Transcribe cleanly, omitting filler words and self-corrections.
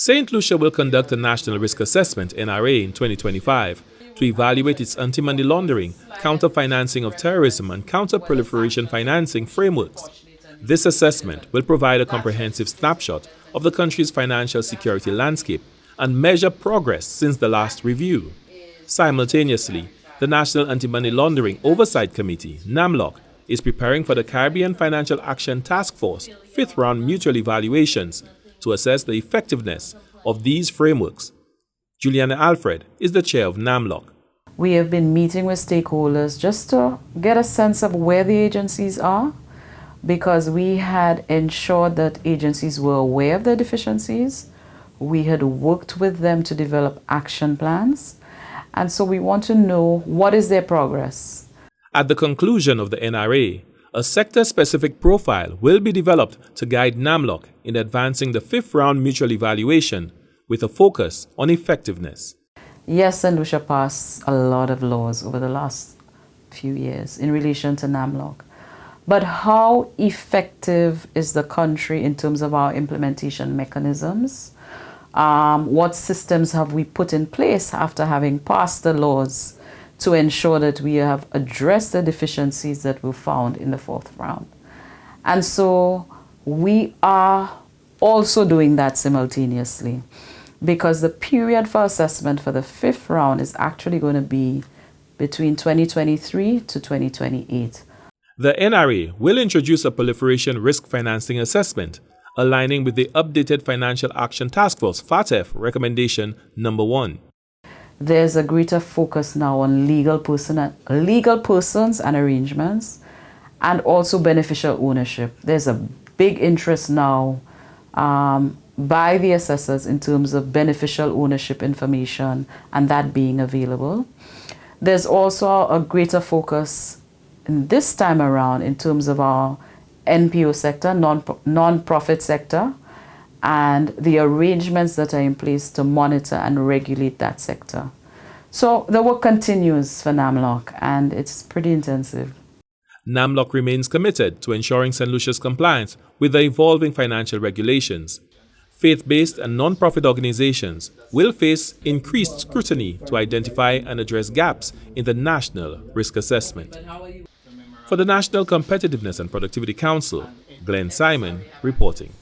St. Lucia will conduct a National Risk Assessment (NRA) in 2025 to evaluate its anti-money laundering, counter-financing of terrorism, and counter-proliferation financing frameworks. This assessment will provide a comprehensive snapshot of the country's financial security landscape and measure progress since the last review. Simultaneously, the National Anti-Money Laundering Oversight Committee, NAMLOC, is preparing for the Caribbean Financial Action Task Force fifth round mutual evaluations to assess the effectiveness of these frameworks. Juliana Alfred is the chair of NAMLOC. We have been meeting with stakeholders just to get a sense of where the agencies are, because we had ensured that agencies were aware of their deficiencies. We had worked with them to develop action plans, and so we want to know what is their progress. At the conclusion of the NRA, a sector-specific profile will be developed to guide NAMLOC in advancing the fifth round mutual evaluation with a focus on effectiveness. Yes, St. Lucia passed a lot of laws over the last few years in relation to NAMLOC. But how effective is the country in terms of our implementation mechanisms? What systems have we put in place after having passed the laws to ensure that we have addressed the deficiencies that were found in the fourth round? And so we are also doing that simultaneously, because the period for assessment for the fifth round is actually going to be between 2023 to 2028. The NRA will introduce a proliferation risk financing assessment, aligning with the updated Financial Action Task Force (FATF) recommendation number 1. There's a greater focus now on legal persons and arrangements, and also beneficial ownership. There's a big interest now by the assessors in terms of beneficial ownership information and that being available. There's also a greater focus in this time around in terms of our NPO sector, non-profit sector, and the arrangements that are in place to monitor and regulate that sector. So the work continues for NAMLOC, and it's pretty intensive. NAMLOC remains committed to ensuring St. Lucia's compliance with the evolving financial regulations. Faith-based and non-profit organizations will face increased scrutiny to identify and address gaps in the national risk assessment. For the National Competitiveness and Productivity Council, Glenn Simon reporting.